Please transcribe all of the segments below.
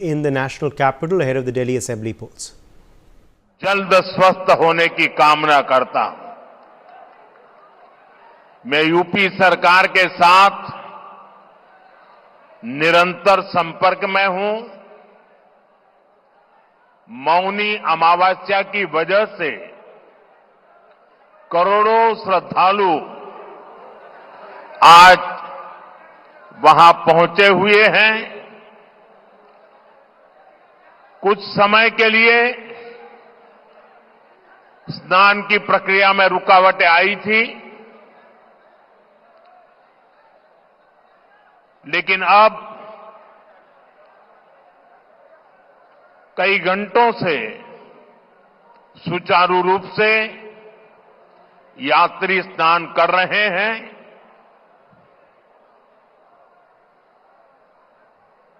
in the national capital ahead of the Delhi Assembly polls. जल्द स्वस्थ होने की कामना करता हूं। मैं यूपी सरकार के साथ निरंतर संपर्क में हूं। मौनी अमावस्या की वजह से करोड़ों श्रद्धालु आज वहां पहुंचे हुए हैं। कुछ समय के लिए स्नान की प्रक्रिया में रुकावटें आई थी, लेकिन अब कई घंटों से सुचारू रूप से यात्री स्नान कर रहे हैं।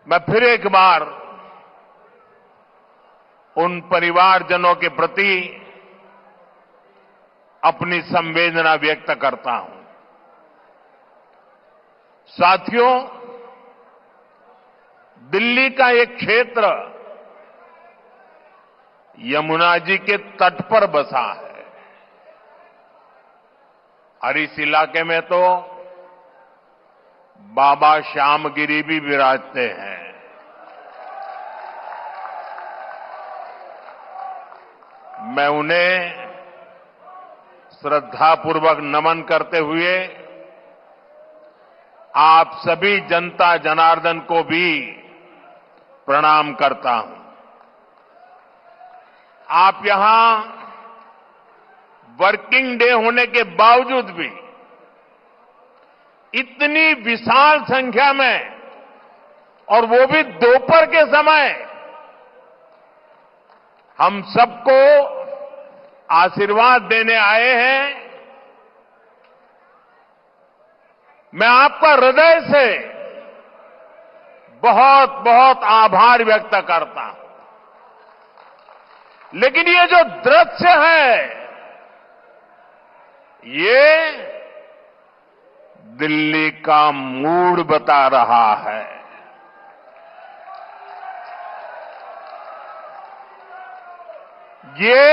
मैं फिर एक बार उन परिवारजनों के प्रति अपनी संवेदना व्यक्त करता हूं। साथियों, दिल्ली का एक क्षेत्र यमुना जी के तट पर बसा है और इस इलाके में तो बाबा श्यामगिरी भी विराजते हैं। मैं उन्हें श्रद्धापूर्वक नमन करते हुए आप सभी जनता जनार्दन को भी प्रणाम करता हूं। आप यहां वर्किंग डे होने के बावजूद भी इतनी विशाल संख्या में, और वो भी दोपहर के समय, हम सबको आशीर्वाद देने आए हैं। मैं आपका हृदय से बहुत बहुत आभार व्यक्त करता हूं। लेकिन ये जो दृश्य है, ये दिल्ली का मूड बता रहा है। ये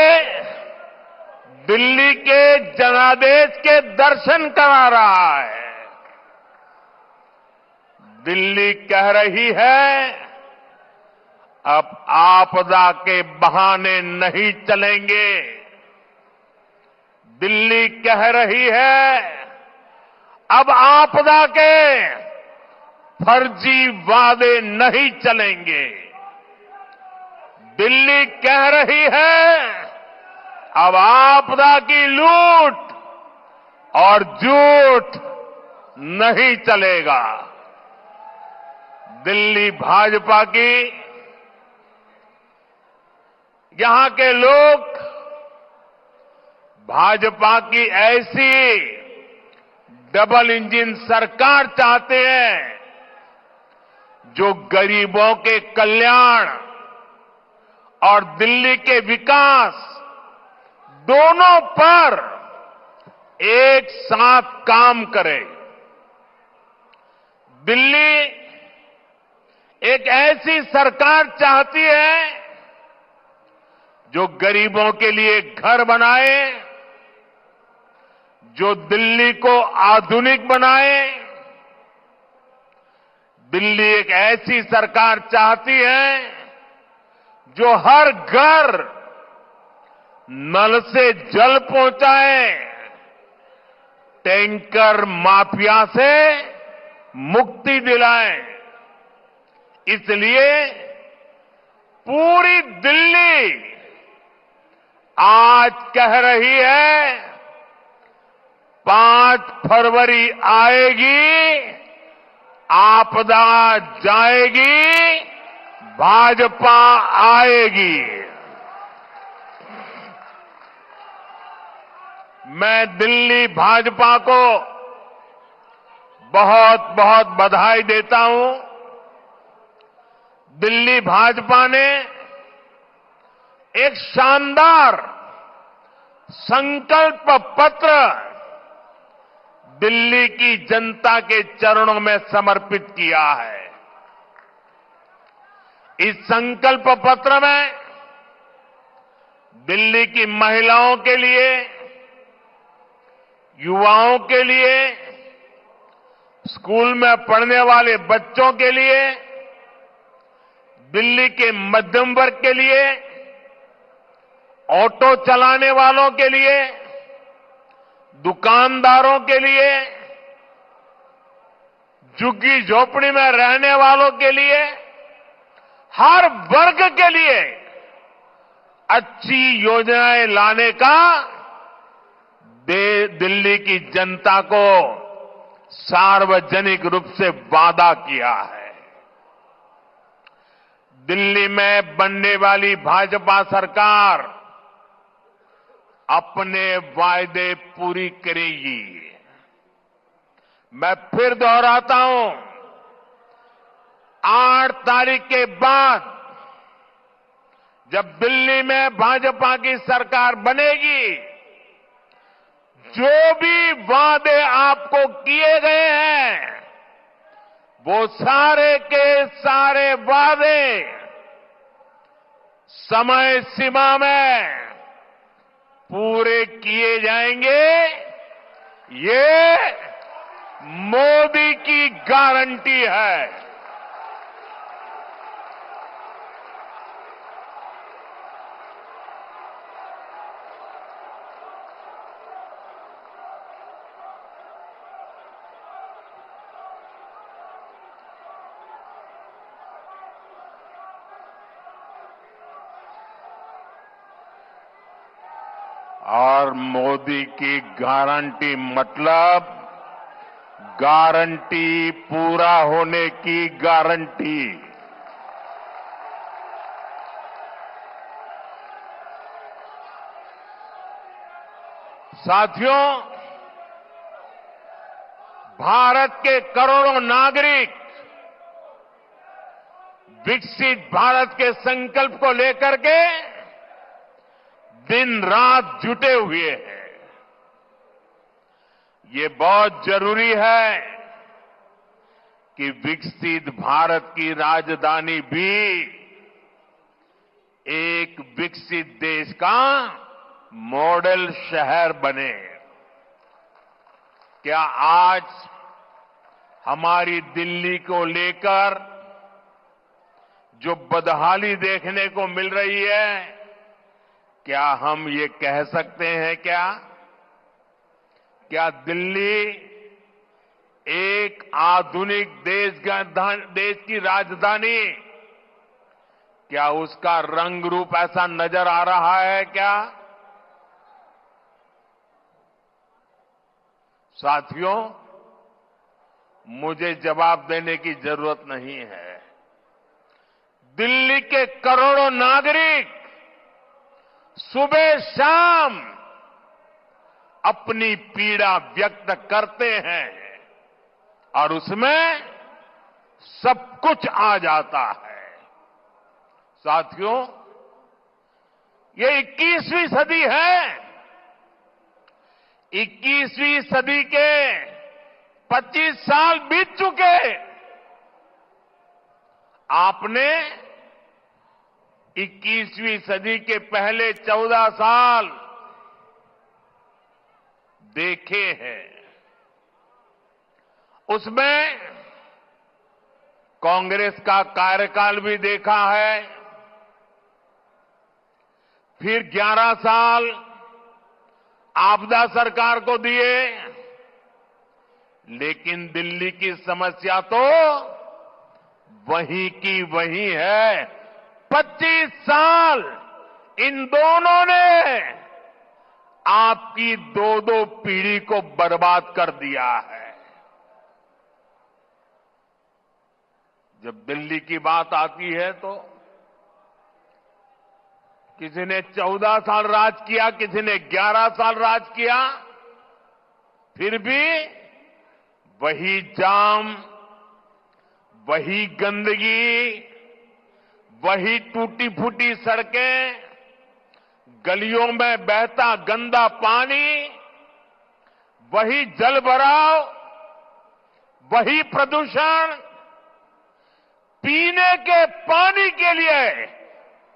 दिल्ली के जनादेश के दर्शन करा रहा है। दिल्ली कह रही है, अब आपदा के बहाने नहीं चलेंगे। दिल्ली कह रही है, अब आपदा के फर्जी वादे नहीं चलेंगे। दिल्ली कह रही है, अब आपदा की लूट और झूठ नहीं चलेगा। दिल्ली भाजपा की, यहां के लोग भाजपा की ऐसी डबल इंजन सरकार चाहते हैं जो गरीबों के कल्याण और दिल्ली के विकास दोनों पर एक साथ काम करे। दिल्ली एक ऐसी सरकार चाहती है जो गरीबों के लिए घर बनाए, जो दिल्ली को आधुनिक बनाए। दिल्ली एक ऐसी सरकार चाहती है जो हर घर नल से जल पहुंचाए, टैंकर माफिया से मुक्ति दिलाए। इसलिए पूरी दिल्ली आज कह रही है, 5 फरवरी आएगी, आपदा जाएगी, भाजपा आएगी। मैं दिल्ली भाजपा को बहुत बहुत बधाई देता हूं। दिल्ली भाजपा ने एक शानदार संकल्प पत्र दिल्ली की जनता के चरणों में समर्पित किया है। इस संकल्प पत्र में दिल्ली की महिलाओं के लिए, युवाओं के लिए, स्कूल में पढ़ने वाले बच्चों के लिए, दिल्ली के मध्यम वर्ग के लिए, ऑटो चलाने वालों के लिए, दुकानदारों के लिए, झुग्गी झोपड़ी में रहने वालों के लिए, हर वर्ग के लिए अच्छी योजनाएं लाने का दिल्ली की जनता को सार्वजनिक रूप से वादा किया है। दिल्ली में बनने वाली भाजपा सरकार अपने वायदे पूरी करेगी। मैं फिर दोहराता हूं, 8 तारीख के बाद जब दिल्ली में भाजपा की सरकार बनेगी, जो भी वादे आपको किए गए हैं, वो सारे के सारे वादे समय सीमा में पूरे किए जाएंगे। ये मोदी की गारंटी है। और मोदी की गारंटी मतलब गारंटी पूरा होने की गारंटी। साथियों, भारत के करोड़ों नागरिक विकसित भारत के संकल्प को लेकर के दिन रात जुटे हुए हैं। ये बहुत जरूरी है कि विकसित भारत की राजधानी भी एक विकसित देश का मॉडल शहर बने। क्या आज हमारी दिल्ली को लेकर जो बदहाली देखने को मिल रही है, क्या हम ये कह सकते हैं क्या दिल्ली एक आधुनिक देश की राजधानी, क्या उसका रंग रूप ऐसा नजर आ रहा है क्या? साथियों, मुझे जवाब देने की जरूरत नहीं है। दिल्ली के करोड़ों नागरिक सुबह शाम अपनी पीड़ा व्यक्त करते हैं और उसमें सब कुछ आ जाता है। साथियों, ये 21वीं सदी है। 21वीं सदी के 25 साल बीत चुके। आपने 21वीं सदी के पहले 14 साल देखे हैं। उसमें कांग्रेस का कार्यकाल भी देखा है। फिर 11 साल आपदा सरकार को दिए, लेकिन दिल्ली की समस्या तो वहीं की वहीं है। 25 साल इन दोनों ने आपकी 2-2 पीढ़ी को बर्बाद कर दिया है। जब दिल्ली की बात आती है तो किसी ने 14 साल राज किया, किसी ने 11 साल राज किया, फिर भी वही जाम, वही गंदगी, वही टूटी फूटी सड़कें, गलियों में बहता गंदा पानी, वही जल भराव, वही प्रदूषण, पीने के पानी के लिए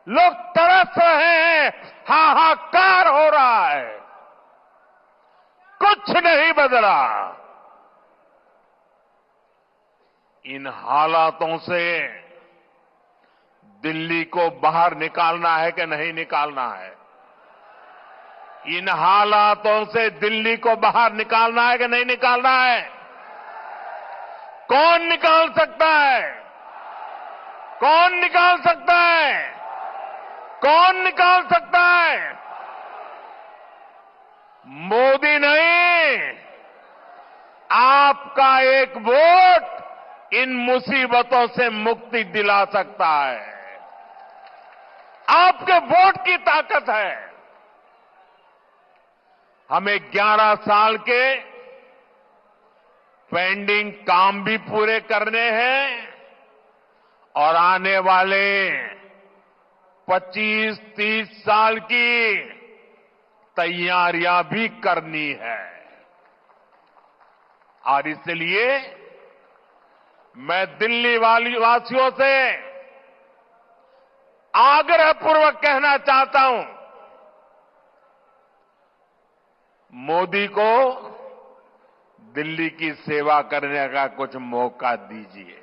लोग तरस रहे हैं, हाहाकार हो रहा है, कुछ नहीं बदला। इन हालातों से दिल्ली को बाहर निकालना है कि नहीं निकालना है? इन हालातों से दिल्ली को बाहर निकालना है कि नहीं निकालना है? कौन निकाल सकता है? कौन निकाल सकता है? कौन निकाल सकता है? मोदी नहीं, आपका एक वोट इन मुसीबतों से मुक्ति दिला सकता है। आपके वोट की ताकत है। हमें 11 साल के पेंडिंग काम भी पूरे करने हैं और आने वाले 25-30 साल की तैयारियां भी करनी है। और इसलिए मैं दिल्ली वासियों से आग्रहपूर्वक कहना चाहता हूं, मोदी को दिल्ली की सेवा करने का कुछ मौका दीजिए।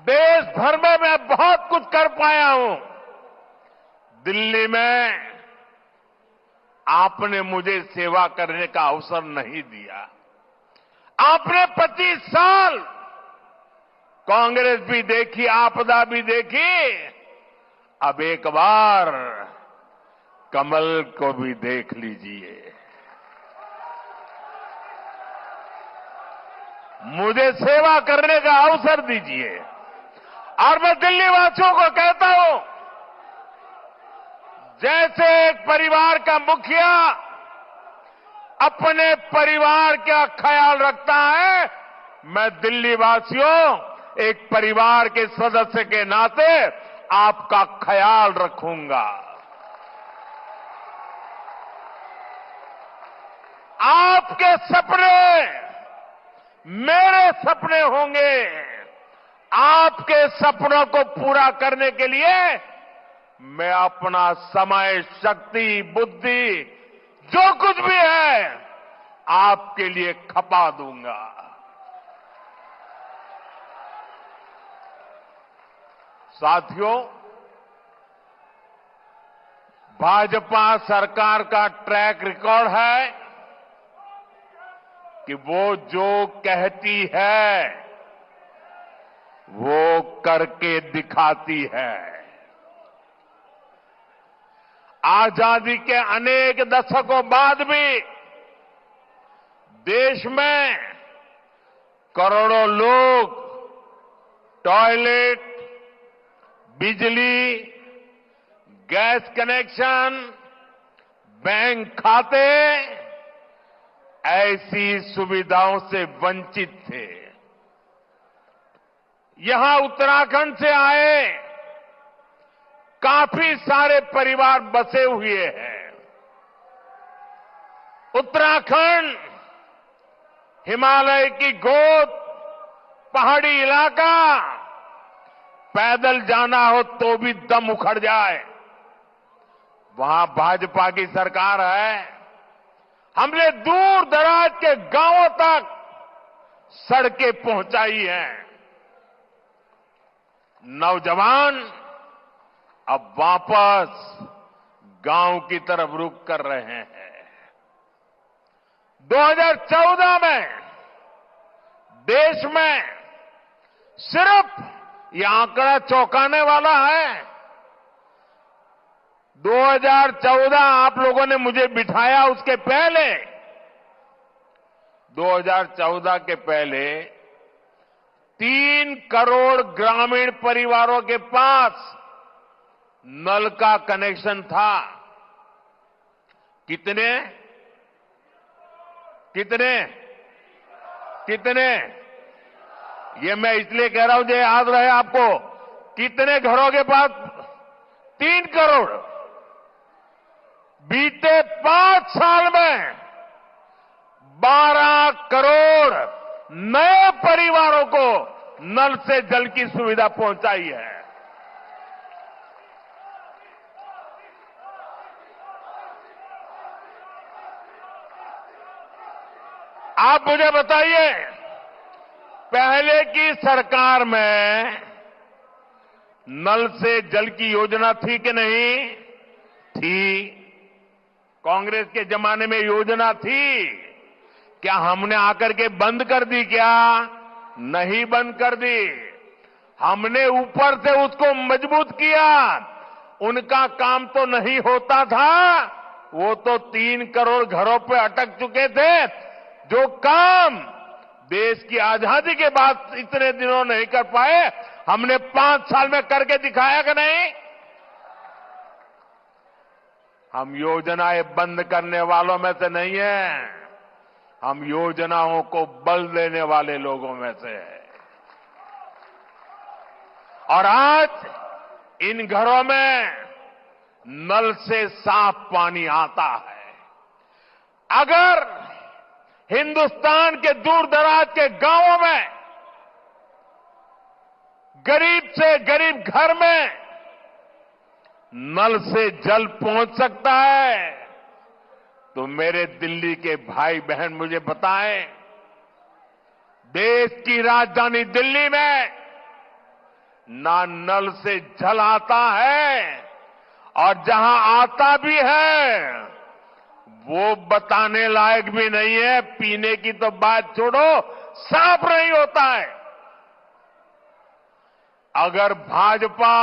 देश भर में मैं बहुत कुछ कर पाया हूं। दिल्ली में आपने मुझे सेवा करने का अवसर नहीं दिया। आपने 25 साल कांग्रेस भी देखी, आपदा भी देखी, अब एक बार कमल को भी देख लीजिए। मुझे सेवा करने का अवसर दीजिए। और मैं दिल्ली वासियों को कहता हूं, जैसे एक परिवार का मुखिया अपने परिवार का ख्याल रखता है, मैं दिल्ली वासियों एक परिवार के सदस्य के नाते आपका ख्याल रखूंगा। आपके सपने मेरे सपने होंगे। आपके सपनों को पूरा करने के लिए मैं अपना समय, शक्ति, बुद्धि, जो कुछ भी है आपके लिए खपा दूंगा। साथियों, भाजपा सरकार का ट्रैक रिकॉर्ड है कि वो जो कहती है वो करके दिखाती है। आजादी के अनेक दशकों बाद भी देश में करोड़ों लोग टॉयलेट, बिजली, गैस कनेक्शन, बैंक खाते ऐसी सुविधाओं से वंचित थे। यहां उत्तराखंड से आए काफी सारे परिवार बसे हुए हैं। उत्तराखंड हिमालय की गोद, पहाड़ी इलाका, पैदल जाना हो तो भी दम उखड़ जाए। वहां भाजपा की सरकार है। हमने दूर दराज के गांवों तक सड़कें पहुंचाई हैं। नौजवान अब वापस गांव की तरफ रुख कर रहे हैं। 2014 में देश में सिर्फ ये आंकड़ा चौंकाने वाला है। 2014 आप लोगों ने मुझे बिठाया, उसके पहले 2014 के पहले 3 करोड़ ग्रामीण परिवारों के पास नल का कनेक्शन था। कितने कितने कितने ये मैं इसलिए कह रहा हूं जो याद रहे आपको। कितने घरों के पास? 3 करोड़। बीते 5 साल में 12 करोड़ नए परिवारों को नल से जल की सुविधा पहुंचाई है। आप मुझे बताइए, पहले की सरकार में नल से जल की योजना थी कि नहीं थी? कांग्रेस के जमाने में योजना थी। क्या हमने आकर के बंद कर दी? क्या नहीं बंद कर दी। हमने ऊपर से उसको मजबूत किया। उनका काम तो नहीं होता था, वो तो 3 करोड़ घरों पे अटक चुके थे। जो काम देश की आजादी के बाद इतने दिनों नहीं कर पाए, हमने 5 साल में करके दिखाया कि नहीं? हम योजनाएं बंद करने वालों में से नहीं है, हम योजनाओं को बल देने वाले लोगों में से है। और आज इन घरों में नल से साफ पानी आता है। अगर हिंदुस्तान के दूर दराज के गांवों में गरीब से गरीब घर में नल से जल पहुंच सकता है, तो मेरे दिल्ली के भाई बहन मुझे बताएं, देश की राजधानी दिल्ली में ना नल से जल आता है, और जहां आता भी है वो बताने लायक भी नहीं है। पीने की तो बात छोड़ो, साफ नहीं होता है। अगर भाजपा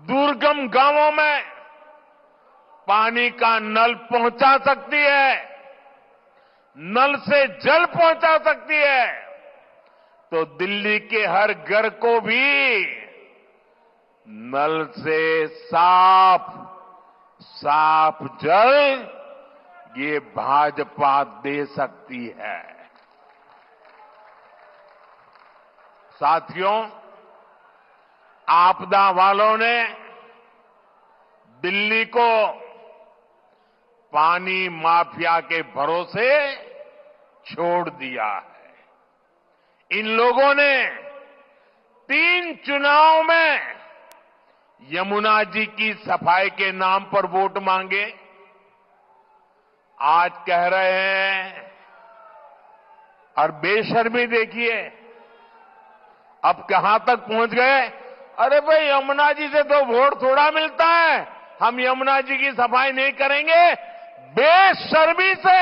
दुर्गम गांवों में पानी का नल पहुंचा सकती है, नल से जल पहुंचा सकती है, तो दिल्ली के हर घर को भी नल से साफ जल ये भाजपा दे सकती है। साथियों, आपदा वालों ने दिल्ली को पानी माफिया के भरोसे छोड़ दिया है। इन लोगों ने 3 चुनाव में यमुना जी की सफाई के नाम पर वोट मांगे। आज कह रहे हैं, और बेशर्मी देखिए अब कहां तक पहुंच गए। अरे भाई, यमुना जी से तो वोट थोड़ा मिलता है, हम यमुना जी की सफाई नहीं करेंगे। बेशर्मी से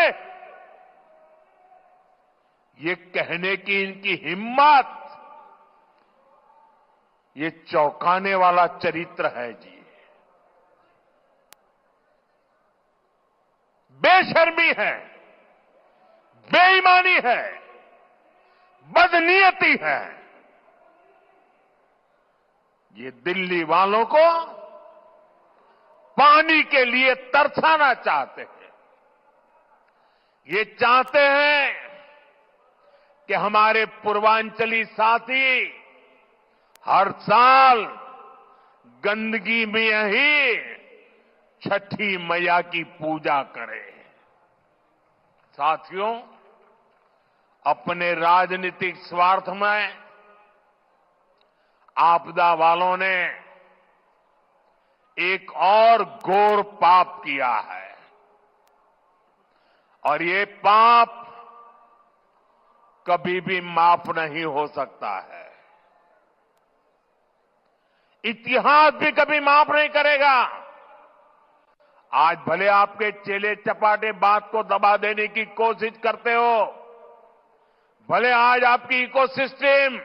ये कहने की इनकी हिम्मत, ये चौंकाने वाला चरित्र है जी। बेशर्मी है, बेईमानी है, बदनीयती है। ये दिल्ली वालों को पानी के लिए तरसाना चाहते हैं। ये चाहते हैं कि हमारे पूर्वांचली साथी हर साल गंदगी में ही छठी मैया की पूजा करें। साथियों, अपने राजनीतिक स्वार्थ में आपदा वालों ने एक और घोर पाप किया है, और ये पाप कभी भी माफ नहीं हो सकता है। इतिहास भी कभी माफ नहीं करेगा। आज भले आपके चेले चपाटे बात को दबा देने की कोशिश करते हो, भले आज आपकी इकोसिस्टम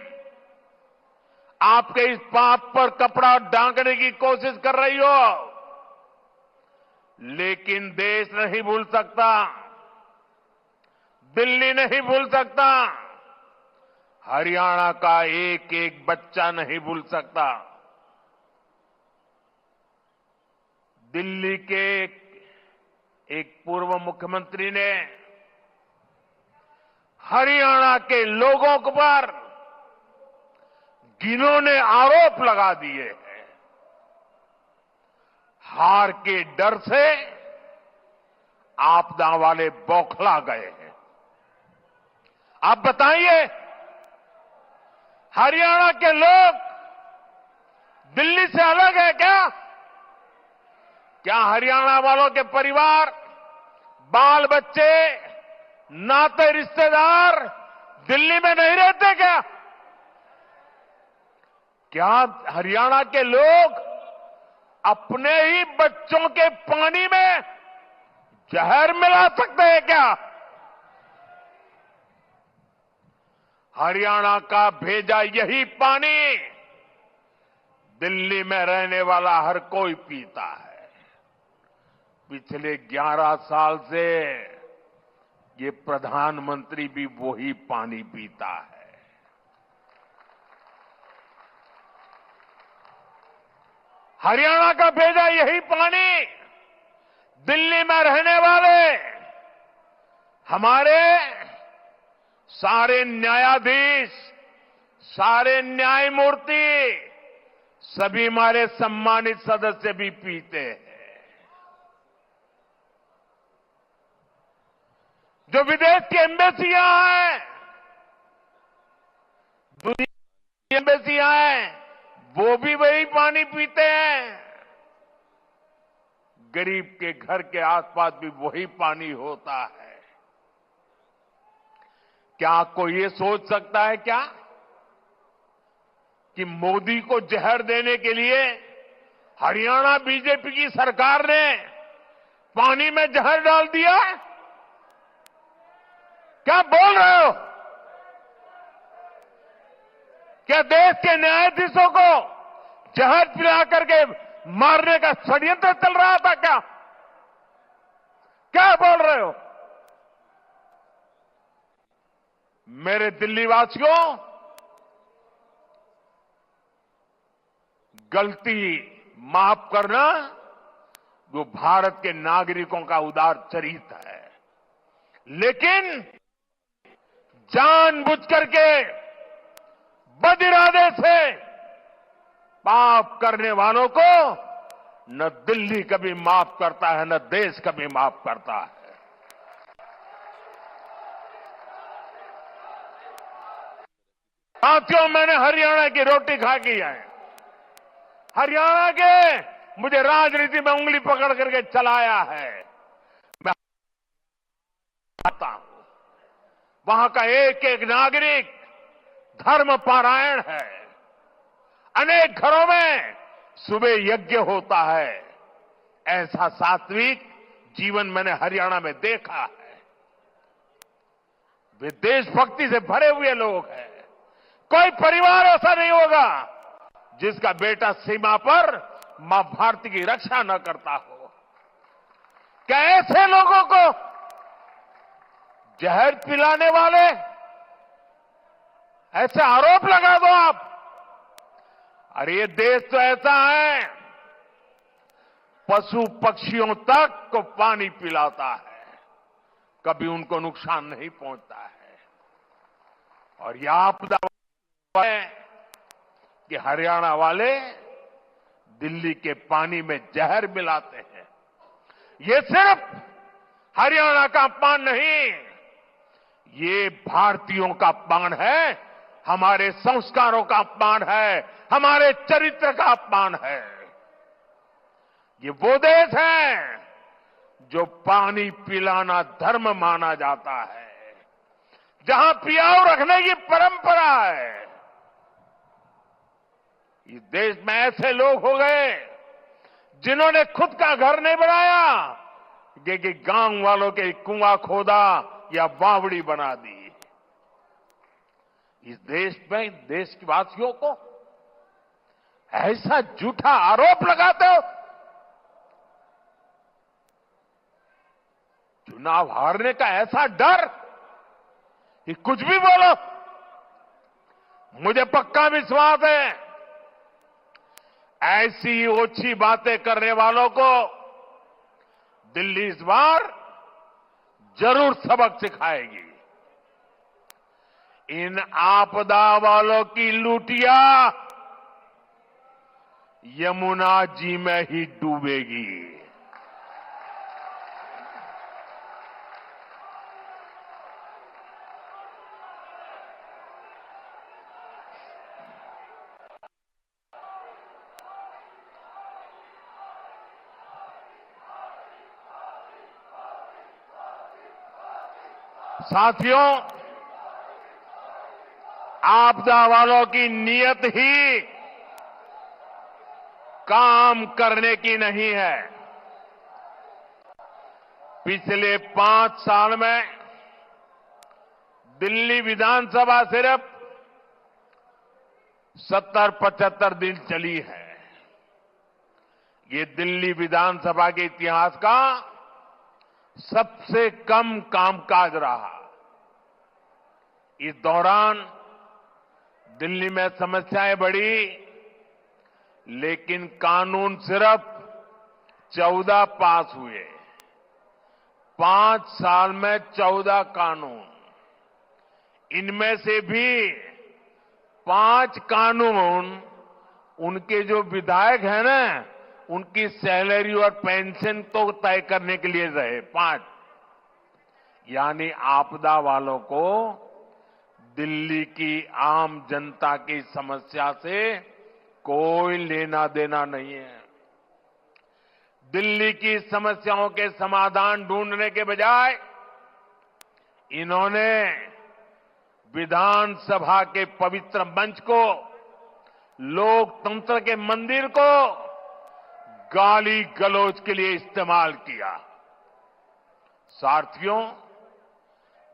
आपके इस पाप पर कपड़ा ढांकने की कोशिश कर रही हो, लेकिन देश नहीं भूल सकता, दिल्ली नहीं भूल सकता, हरियाणा का एक एक बच्चा नहीं भूल सकता। दिल्ली के एक पूर्व मुख्यमंत्री ने हरियाणा के लोगों पर घिनौने आरोप लगा दिए हैं। हार के डर से आपदा वाले बौखला गए हैं। आप बताइए, हरियाणा के लोग दिल्ली से अलग है क्या? क्या हरियाणा वालों के परिवार, बाल बच्चे, नाते रिश्तेदार दिल्ली में नहीं रहते क्या? क्या हरियाणा के लोग अपने ही बच्चों के पानी में जहर मिला सकते हैं क्या? हरियाणा का भेजा यही पानी दिल्ली में रहने वाला हर कोई पीता है। पिछले 11 साल से ये प्रधानमंत्री भी वही पानी पीता है। हरियाणा का भेजा यही पानी दिल्ली में रहने वाले हमारे सारे न्यायाधीश, सारे न्यायमूर्ति, सभी हमारे सम्मानित सदस्य भी पीते हैं। जो विदेश की एम्बेसियां हैं, दुनिया की एम्बेसियां हैं, वो भी वही पानी पीते हैं। गरीब के घर के आसपास भी वही पानी होता है। क्या कोई ये सोच सकता है क्या कि मोदी को जहर देने के लिए हरियाणा बीजेपी की सरकार ने पानी में जहर डाल दिया? क्या बोल रहे हो? क्या देश के न्यायाधीशों को जहर पिला करके मारने का षड्यंत्र चल रहा था क्या? क्या बोल रहे हो? मेरे दिल्ली वासियों, गलती माफ करना वो भारत के नागरिकों का उदार चरित्र है, लेकिन जानबूझ करके बदिरादे से पाप करने वालों को न दिल्ली कभी माफ करता है, न देश कभी माफ करता है। साथियों, मैंने हरियाणा की रोटी खा की है। हरियाणा के मुझे राजनीति में उंगली पकड़ करके चलाया है। मैं आता हूं, वहां का एक एक नागरिक धर्म पारायण है। अनेक घरों में सुबह यज्ञ होता है। ऐसा सात्विक जीवन मैंने हरियाणा में देखा है। वे देशभक्ति से भरे हुए लोग हैं। कोई परिवार ऐसा नहीं होगा जिसका बेटा सीमा पर मां भारती की रक्षा न करता हो। क्या ऐसे लोगों को जहर पिलाने वाले ऐसे आरोप लगा दो आप? अरे ये देश तो ऐसा है, पशु पक्षियों तक को पानी पिलाता है, कभी उनको नुकसान नहीं पहुंचता है। और यह आपदा है कि हरियाणा वाले दिल्ली के पानी में जहर मिलाते हैं। ये सिर्फ हरियाणा का अपमान नहीं, ये भारतीयों का अपमान है, हमारे संस्कारों का अपमान है, हमारे चरित्र का अपमान है। ये वो देश है जो पानी पिलाना धर्म माना जाता है, जहां पियाऊ रखने की परंपरा है। इस देश में ऐसे लोग हो गए जिन्होंने खुद का घर नहीं बनाया, कि गांव वालों के कुआं खोदा या बावड़ी बना दी। इस देश में देश के वासियों को ऐसा झूठा आरोप लगाते हो। चुनाव हारने का ऐसा डर कि कुछ भी बोलो। मुझे पक्का विश्वास है ऐसी ओछी बातें करने वालों को दिल्ली इस बार जरूर सबक सिखाएगी। इन आपदा वालों की लूटिया यमुना जी में ही डूबेगी। साथियों, आपदा वालों की नीयत ही काम करने की नहीं है। पिछले 5 साल में दिल्ली विधानसभा सिर्फ 70-75 दिन चली है। ये दिल्ली विधानसभा के इतिहास का सबसे कम कामकाज रहा। इस दौरान दिल्ली में समस्याएं बढ़ी, लेकिन कानून सिर्फ 14 पास हुए। 5 साल में 14 कानून, इनमें से भी 5 कानून उनके जो विधायक हैं ना, उनकी सैलरी और पेंशन तो तय करने के लिए रहे। 5, यानी आपदा वालों को दिल्ली की आम जनता की समस्या से कोई लेना देना नहीं है। दिल्ली की समस्याओं के समाधान ढूंढने के बजाय इन्होंने विधानसभा के पवित्र मंच को, लोकतंत्र के मंदिर को गाली गलौज के लिए इस्तेमाल किया। साथियों,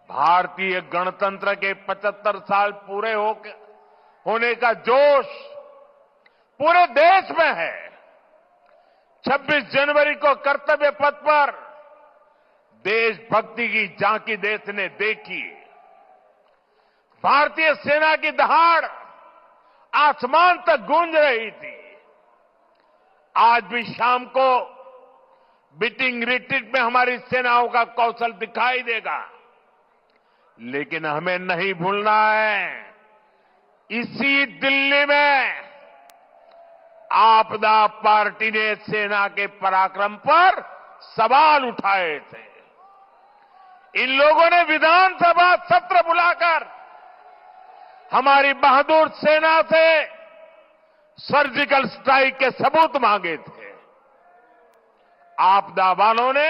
भारतीय गणतंत्र के 75 साल पूरे होने का जोश पूरे देश में है। 26 जनवरी को कर्तव्य पथ पर देशभक्ति की झांकी देश ने देखी। भारतीय सेना की दहाड़ आसमान तक गूंज रही थी। आज भी शाम को बीटिंग रिट्रीट में हमारी सेनाओं का कौशल दिखाई देगा, लेकिन हमें नहीं भूलना है, इसी दिल्ली में आपदा पार्टी ने सेना के पराक्रम पर सवाल उठाए थे। इन लोगों ने विधानसभा सत्र बुलाकर हमारी बहादुर सेना से सर्जिकल स्ट्राइक के सबूत मांगे थे। आपदा वालों ने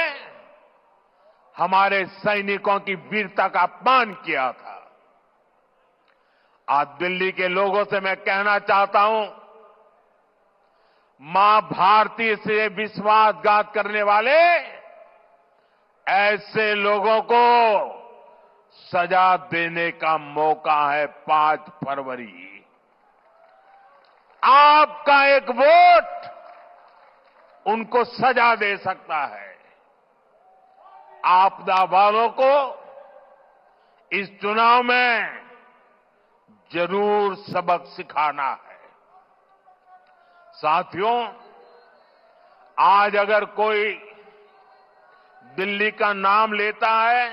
हमारे सैनिकों की वीरता का अपमान किया था। आज दिल्ली के लोगों से मैं कहना चाहता हूं, मां भारती से विश्वासघात करने वाले ऐसे लोगों को सजा देने का मौका है 5 फरवरी। आपका एक वोट उनको सजा दे सकता है। आपदा वालों को इस चुनाव में जरूर सबक सिखाना है। साथियों, आज अगर कोई दिल्ली का नाम लेता है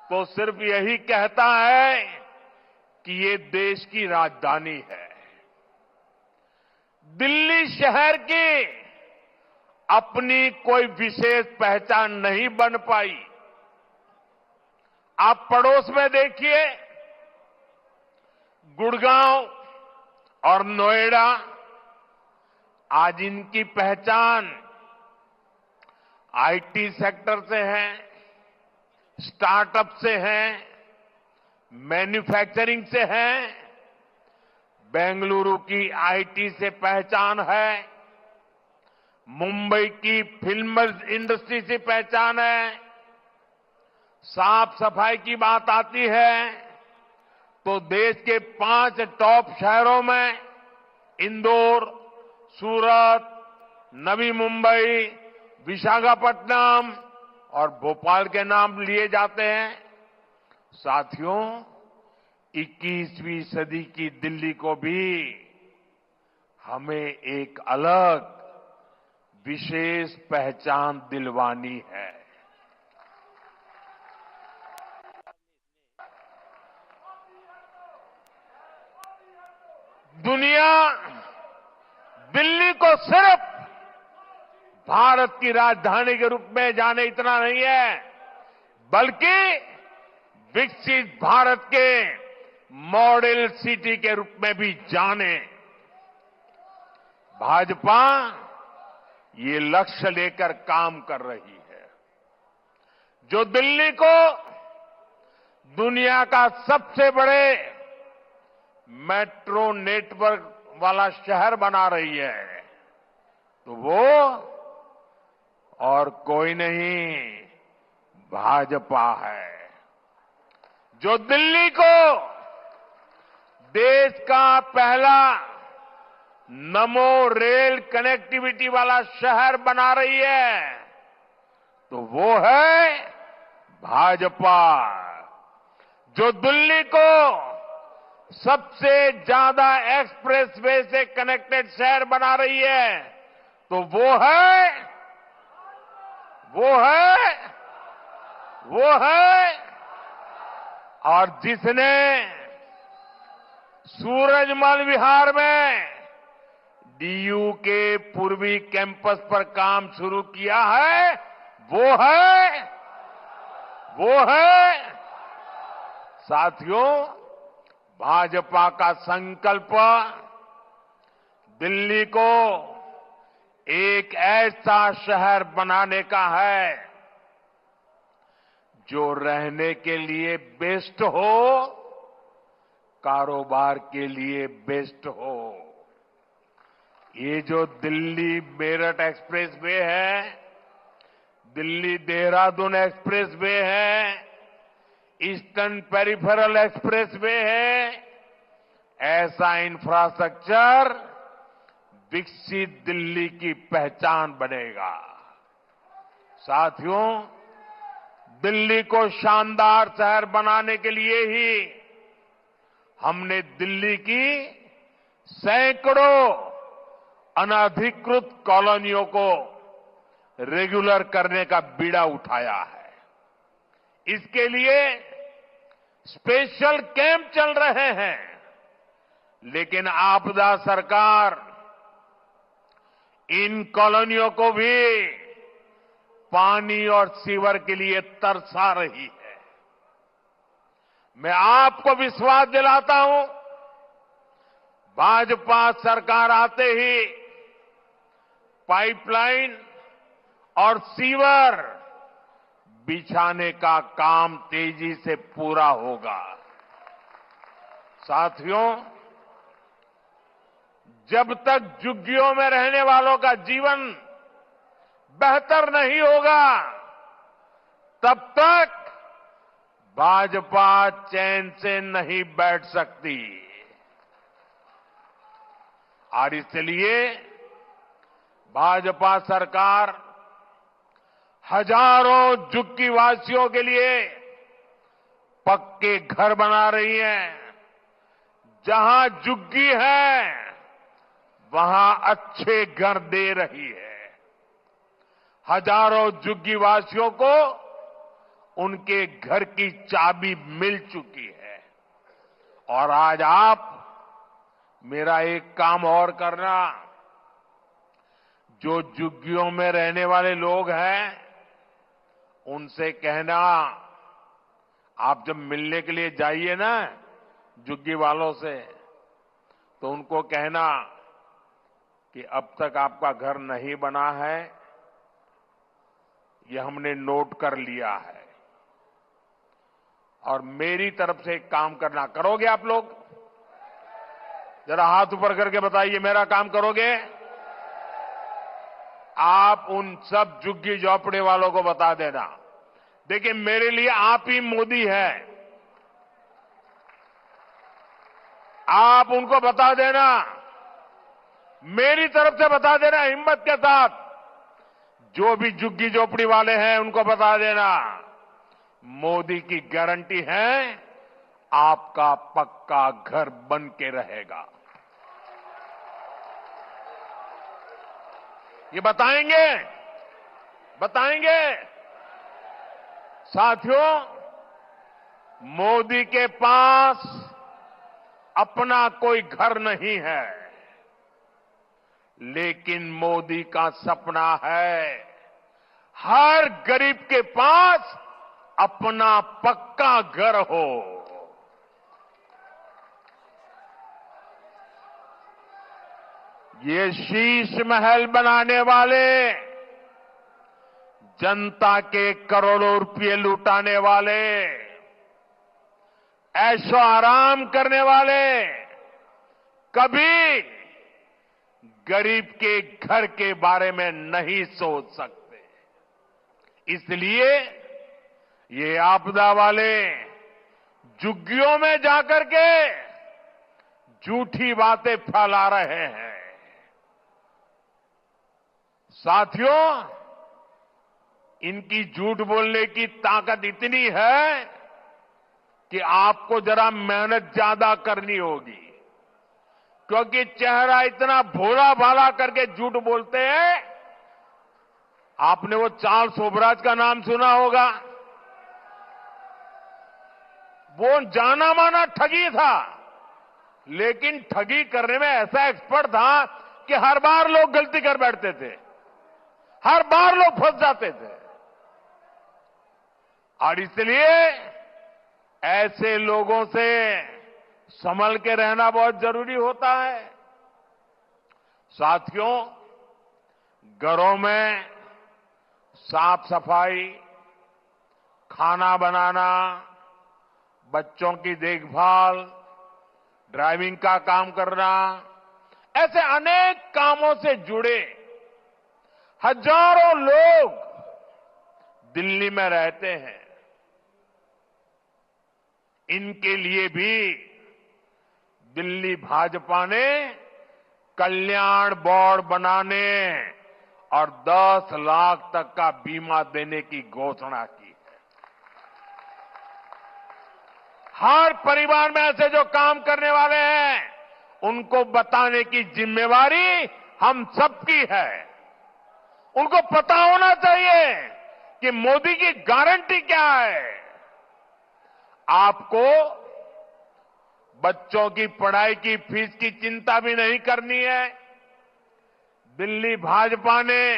तो सिर्फ यही कहता है कि ये देश की राजधानी है। दिल्ली शहर की अपनी कोई विशेष पहचान नहीं बन पाई। आप पड़ोस में देखिए, गुड़गांव और नोएडा, आज इनकी पहचान आईटी सेक्टर से है, स्टार्टअप से है, मैन्युफैक्चरिंग से है। बेंगलुरु की आईटी से पहचान है, मुंबई की फिल्म इंडस्ट्री से पहचान है। साफ सफाई की बात आती है तो देश के 5 टॉप शहरों में इंदौर, सूरत, नवी मुंबई, विशाखापट्टनम और भोपाल के नाम लिए जाते हैं। साथियों, 21वीं सदी की दिल्ली को भी हमें एक अलग विशेष पहचान दिलवानी है। दुनिया दिल्ली को सिर्फ भारत की राजधानी के रूप में जाने इतना नहीं है, बल्कि विकसित भारत के मॉडल सिटी के रूप में भी जाने। भाजपा ये लक्ष्य लेकर काम कर रही है। जो दिल्ली को दुनिया का सबसे बड़े मेट्रो नेटवर्क वाला शहर बना रही है, तो वो और कोई नहीं, भाजपा है। जो दिल्ली को देश का पहला नमो रेल कनेक्टिविटी वाला शहर बना रही है, तो वो है भाजपा। जो दिल्ली को सबसे ज्यादा एक्सप्रेसवे से कनेक्टेड शहर बना रही है, तो वो है और जिसने सूरजमल विहार में डीयू के पूर्वी कैंपस पर काम शुरू किया है, वो है साथियों, भाजपा का संकल्प दिल्ली को एक ऐसा शहर बनाने का है जो रहने के लिए बेस्ट हो, कारोबार के लिए बेस्ट हो। ये जो दिल्ली मेरठ एक्सप्रेस वे है, दिल्ली देहरादून एक्सप्रेस वे है, ईस्टर्न पेरिफेरल एक्सप्रेस वे है, ऐसा इंफ्रास्ट्रक्चर विकसित दिल्ली की पहचान बनेगा। साथियों, दिल्ली को शानदार शहर बनाने के लिए ही हमने दिल्ली की सैकड़ों अनधिकृत कॉलोनियों को रेगुलर करने का बीड़ा उठाया है। इसके लिए स्पेशल कैंप चल रहे हैं, लेकिन आपदा सरकार इन कॉलोनियों को भी पानी और सीवर के लिए तरसा रही है। मैं आपको विश्वास दिलाता हूं, भाजपा सरकार आते ही पाइपलाइन और सीवर बिछाने का काम तेजी से पूरा होगा। साथियों, जब तक झुग्गियों में रहने वालों का जीवन बेहतर नहीं होगा, तब तक भाजपा चैन से नहीं बैठ सकती। और इसलिए भाजपा सरकार हजारों झुग्गी वासियों के लिए पक्के घर बना रही है। जहां झुग्गी है, वहां अच्छे घर दे रही है। हजारों झुग्गी वासियों को उनके घर की चाबी मिल चुकी है। और आज आप मेरा एक काम और करना, जो झुग्गियों में रहने वाले लोग हैं, उनसे कहना, आप जब मिलने के लिए जाइए ना झुग्गी वालों से, तो उनको कहना कि अब तक आपका घर नहीं बना है, ये हमने नोट कर लिया है। और मेरी तरफ से एक काम करना, करोगे आप लोग? जरा हाथ ऊपर करके बताइए, मेरा काम करोगे? आप उन सब झुग्गी झोपड़े वालों को बता देना, देखिए मेरे लिए आप ही मोदी है। आप उनको बता देना, मेरी तरफ से बता देना हिम्मत के साथ। जो भी झुग्गी झोपड़ी वाले हैं उनको बता देना, मोदी की गारंटी है आपका पक्का घर बन के रहेगा। ये बताएंगे। साथियों, मोदी के पास अपना कोई घर नहीं है, लेकिन मोदी का सपना है हर गरीब के पास अपना पक्का घर हो। ये शीश महल बनाने वाले, जनता के करोड़ों रुपये लुटाने वाले ऐशो आराम करने वाले कभी गरीब के घर के बारे में नहीं सोच सकते। इसलिए ये आपदा वाले झुग्गियों में जाकर के झूठी बातें फैला रहे हैं। साथियों, इनकी झूठ बोलने की ताकत इतनी है कि आपको जरा मेहनत ज्यादा करनी होगी, क्योंकि चेहरा इतना भोला भाला करके झूठ बोलते हैं। आपने वो चार्ल्स शोभराज का नाम सुना होगा। वो जाना माना ठगी था, लेकिन ठगी करने में ऐसा एक्सपर्ट था कि हर बार लोग गलती कर बैठते थे, हर बार लोग फंस जाते थे। और इसलिए ऐसे लोगों से संभल के रहना बहुत जरूरी होता है। साथियों, घरों में साफ सफाई, खाना बनाना, बच्चों की देखभाल, ड्राइविंग का काम करना, ऐसे अनेक कामों से जुड़े हजारों लोग दिल्ली में रहते हैं। इनके लिए भी दिल्ली भाजपा ने कल्याण बोर्ड बनाने और 10 लाख तक का बीमा देने की घोषणा की है। हर परिवार में ऐसे जो काम करने वाले हैं, उनको बताने की जिम्मेवारी हम सबकी है। उनको पता होना चाहिए कि मोदी की गारंटी क्या है। आपको बच्चों की पढ़ाई की फीस की चिंता भी नहीं करनी है। दिल्ली भाजपा ने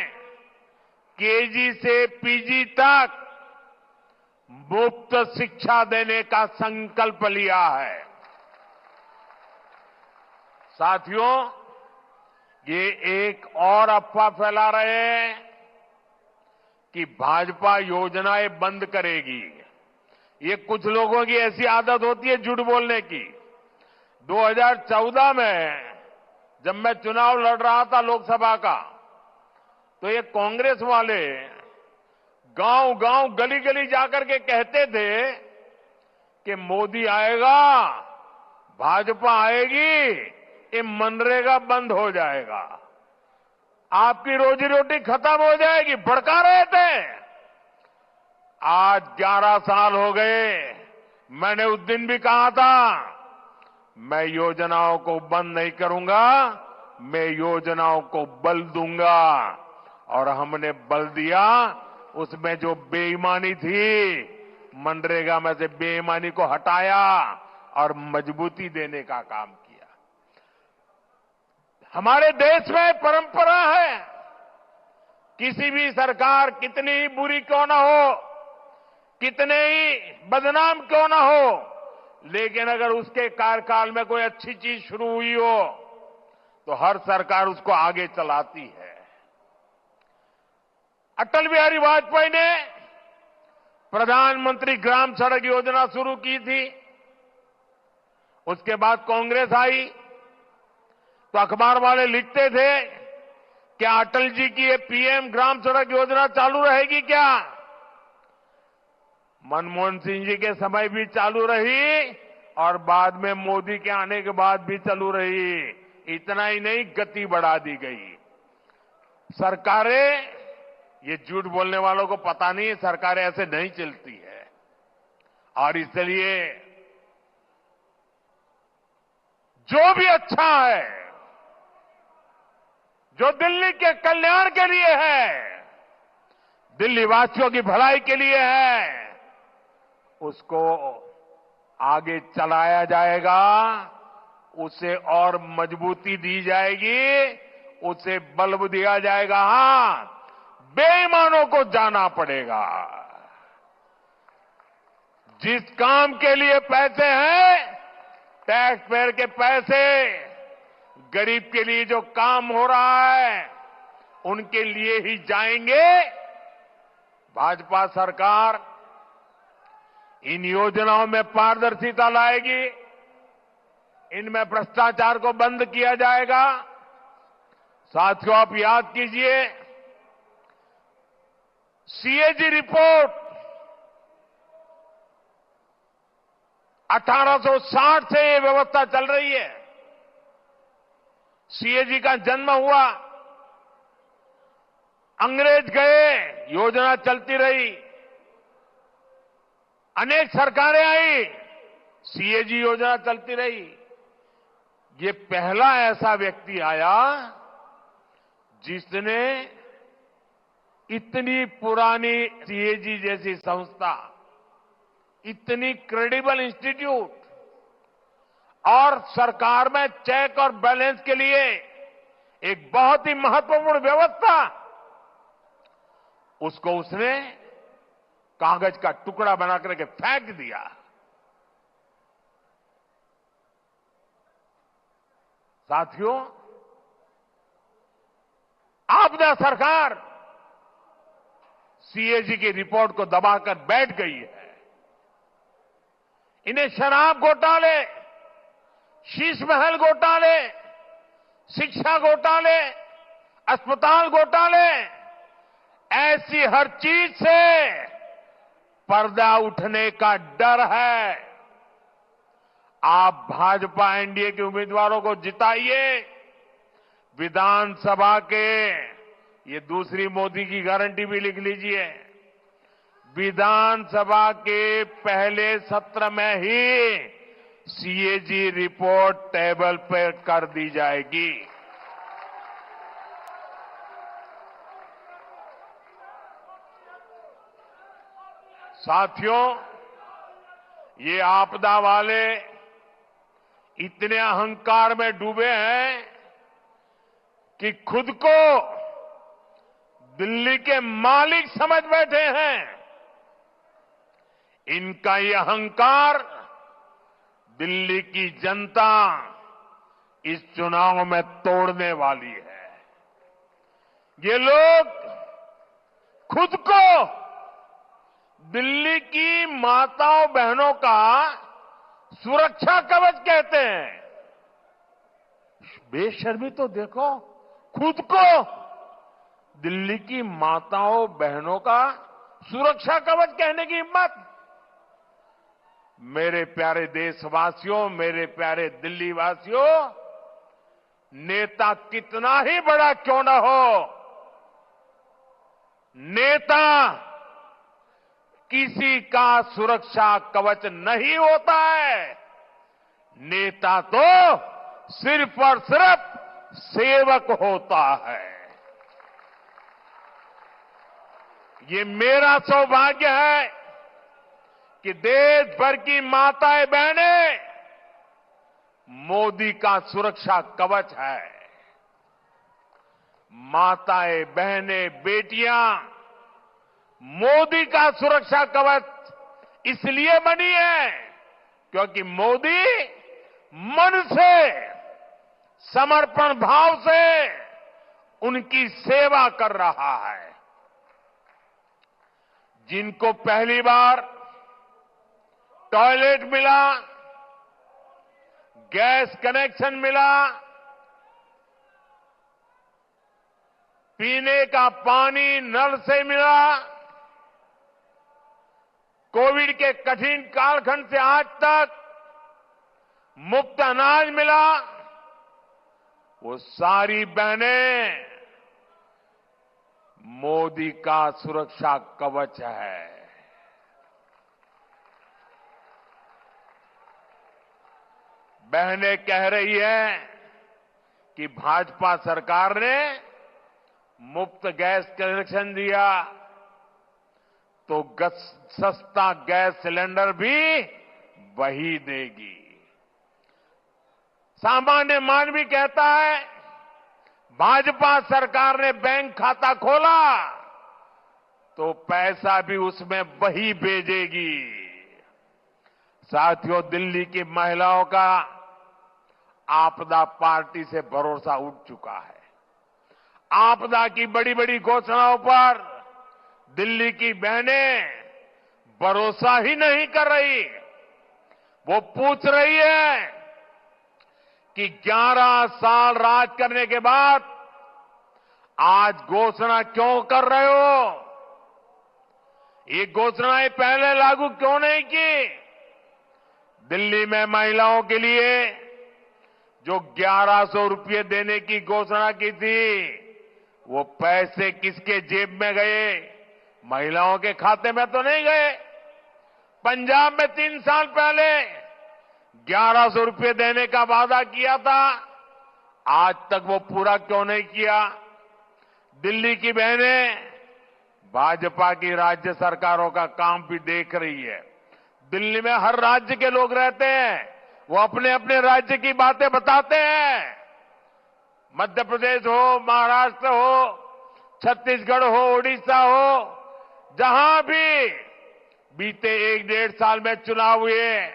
केजी से पीजी तक मुफ्त शिक्षा देने का संकल्प लिया है। साथियों, ये एक और अफवाह फैला रहे हैं कि भाजपा योजनाएं बंद करेगी। ये कुछ लोगों की ऐसी आदत होती है झूठ बोलने की। 2014 में जब मैं चुनाव लड़ रहा था लोकसभा का, तो ये कांग्रेस वाले गांव गांव गली गली जाकर के कहते थे कि मोदी आएगा, भाजपा आएगी, ये मनरेगा बंद हो जाएगा, आपकी रोजी रोटी खत्म हो जाएगी, भड़का रहे थे। आज 11 साल हो गए। मैंने उस दिन भी कहा था, मैं योजनाओं को बंद नहीं करूंगा, मैं योजनाओं को बल दूंगा। और हमने बल दिया। उसमें जो बेईमानी थी, मनरेगा में से बेईमानी को हटाया और मजबूती देने का काम किया। हमारे देश में परंपरा है, किसी भी सरकार कितनी ही बुरी क्यों ना हो, कितने ही बदनाम क्यों ना हो, लेकिन अगर उसके कार्यकाल में कोई अच्छी चीज शुरू हुई हो तो हर सरकार उसको आगे चलाती है। अटल बिहारी वाजपेयी ने प्रधानमंत्री ग्राम सड़क योजना शुरू की थी। उसके बाद कांग्रेस आई तो अखबार वाले लिखते थे, क्या अटल जी की ये पीएम ग्राम सड़क योजना चालू रहेगी क्या? मनमोहन सिंह जी के समय भी चालू रही और बाद में मोदी के आने के बाद भी चालू रही। इतना ही नहीं, गति बढ़ा दी गई। सरकारें, ये झूठ बोलने वालों को पता नहीं है, सरकारें ऐसे नहीं चलती है। और इसलिए जो भी अच्छा है, जो दिल्ली के कल्याण के लिए है, दिल्ली वासियों की भलाई के लिए है, उसको आगे चलाया जाएगा, उसे और मजबूती दी जाएगी, उसे बल दिया जाएगा। हां, बेईमानों को जाना पड़ेगा। जिस काम के लिए पैसे हैं, टैक्स पेयर के पैसे, गरीब के लिए जो काम हो रहा है, उनके लिए ही जाएंगे। भाजपा सरकार इन योजनाओं में पारदर्शिता लाएगी, इनमें भ्रष्टाचार को बंद किया जाएगा। साथियों, आप याद कीजिए, सीएजी रिपोर्ट 1860 से ये व्यवस्था चल रही है। सीएजी का जन्म हुआ, अंग्रेज गए, योजना चलती रही, अनेक सरकारें आई, सीएजी योजना चलती रही। ये पहला ऐसा व्यक्ति आया जिसने इतनी पुरानी सीएजी जैसी संस्था, इतनी क्रेडिबल इंस्टीट्यूट और सरकार में चेक और बैलेंस के लिए एक बहुत ही महत्वपूर्ण व्यवस्था, उसको उसने कागज का टुकड़ा बना करके फेंक दिया। साथियों, आपदा सरकार सीएजी की रिपोर्ट को दबाकर बैठ गई है। इन्हें शराब घोटाले, शीश महल घोटाले, शिक्षा घोटाले, अस्पताल घोटाले, ऐसी हर चीज से पर्दा उठने का डर है। आप भाजपा एनडीए के उम्मीदवारों को जिताइए। विधानसभा के, ये दूसरी मोदी की गारंटी भी लिख लीजिए, विधानसभा के पहले सत्र में ही सीएजी रिपोर्ट टेबल पर कर दी जाएगी। साथियों, ये आपदा वाले इतने अहंकार में डूबे हैं कि खुद को दिल्ली के मालिक समझ बैठे हैं। इनका ये अहंकार दिल्ली की जनता इस चुनाव में तोड़ने वाली है। ये लोग खुद को दिल्ली की माताओं बहनों का सुरक्षा कवच कहते हैं। बेशर्मी तो देखो, खुद को दिल्ली की माताओं बहनों का सुरक्षा कवच कहने की हिम्मत। मेरे प्यारे देशवासियों, मेरे प्यारे दिल्ली वासियों, नेता कितना ही बड़ा क्यों न हो, नेता किसी का सुरक्षा कवच नहीं होता है। नेता तो सिर्फ और सिर्फ सेवक होता है। ये मेरा सौभाग्य है कि देश भर की माताएं बहनें मोदी का सुरक्षा कवच है। माताएं बहनें बेटियां मोदी का सुरक्षा कवच इसलिए बनी है क्योंकि मोदी मन से, समर्पण भाव से उनकी सेवा कर रहा है। जिनको पहली बार टॉयलेट मिला, गैस कनेक्शन मिला, पीने का पानी नल से मिला, कोविड के कठिन कालखंड से आज तक मुफ्त अनाज मिला, वो सारी बहनें मोदी का सुरक्षा कवच है। बहनें कह रही है कि भाजपा सरकार ने मुफ्त गैस कनेक्शन दिया तो सस्ता गैस सिलेंडर भी वही देगी। सामान्य मानवी कहता है भाजपा सरकार ने बैंक खाता खोला तो पैसा भी उसमें वही भेजेगी। साथियों, दिल्ली की महिलाओं का आपदा पार्टी से भरोसा उठ चुका है। आपदा की बड़ी बड़ी घोषणाओं पर दिल्ली की बहनें भरोसा ही नहीं कर रही। वो पूछ रही है कि 11 साल राज करने के बाद आज घोषणा क्यों कर रहे हो? ये घोषणाएं पहले लागू क्यों नहीं की? दिल्ली में महिलाओं के लिए जो 1100 रुपये देने की घोषणा की थी, वो पैसे किसके जेब में गए? महिलाओं के खाते में तो नहीं गए। पंजाब में 3 साल पहले 1100 रुपये देने का वादा किया था, आज तक वो पूरा क्यों नहीं किया? दिल्ली की बहनें भाजपा की राज्य सरकारों का काम भी देख रही है। दिल्ली में हर राज्य के लोग रहते हैं, वो अपने अपने राज्य की बातें बताते हैं। मध्य प्रदेश हो, महाराष्ट्र हो, छत्तीसगढ़ हो, उड़ीसा हो, जहां भी बीते 1-1.5 साल में चुनाव हुए,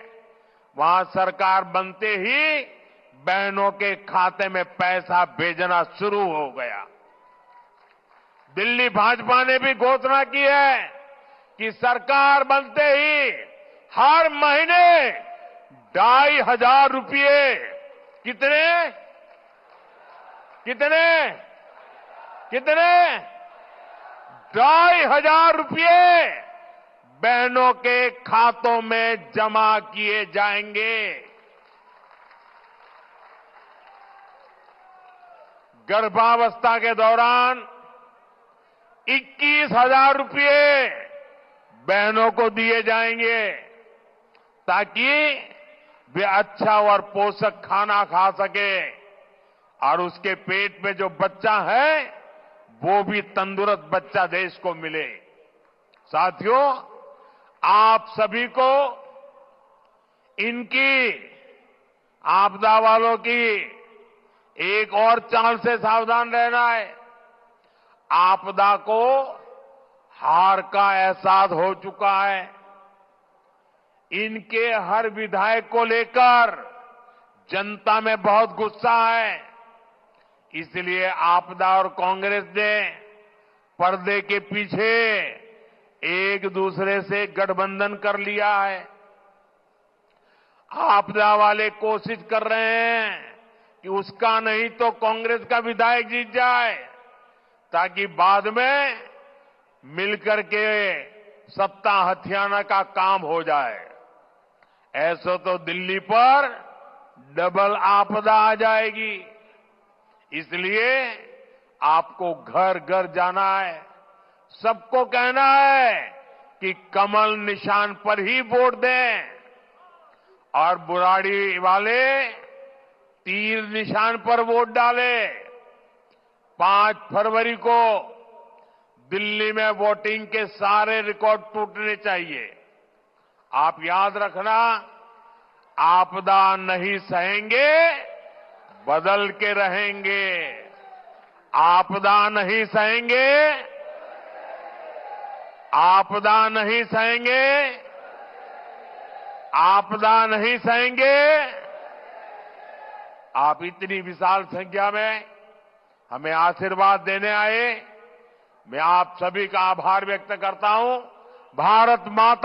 वहां सरकार बनते ही बहनों के खाते में पैसा भेजना शुरू हो गया। दिल्ली भाजपा ने भी घोषणा की है कि सरकार बनते ही हर महीने 2,500 रुपये कितने 2,500 रुपये बहनों के खातों में जमा किए जाएंगे। गर्भावस्था के दौरान 21,000 रुपये बहनों को दिए जाएंगे ताकि वे अच्छा और पोषक खाना खा सके और उसके पेट में जो बच्चा है वो भी तंदुरुस्त बच्चा देश को मिले। साथियों, आप सभी को इनकी आपदा वालों की एक और चाल से सावधान रहना है। आपदा को हार का एहसास हो चुका है। इनके हर विधायक को लेकर जनता में बहुत गुस्सा है। इसलिए आपदा और कांग्रेस ने पर्दे के पीछे एक दूसरे से गठबंधन कर लिया है। आपदा वाले कोशिश कर रहे हैं कि उसका नहीं तो कांग्रेस का विधायक जीत जाए ताकि बाद में मिलकर के सत्ता हथियाना का काम हो जाए। ऐसा तो दिल्ली पर डबल आपदा आ जाएगी। इसलिए आपको घर घर जाना है, सबको कहना है कि कमल निशान पर ही वोट दें और बुराड़ी वाले तीर निशान पर वोट डालें। 5 फरवरी को दिल्ली में वोटिंग के सारे रिकॉर्ड टूटने चाहिए। आप याद रखना, आपदा नहीं सहेंगे, बदल के रहेंगे। आपदा नहीं सहेंगे, आपदा नहीं सहेंगे, आपदा नहीं सहेंगे। आप इतनी विशाल संख्या में हमें आशीर्वाद देने आए, मैं आप सभी का आभार व्यक्त करता हूं। भारत माता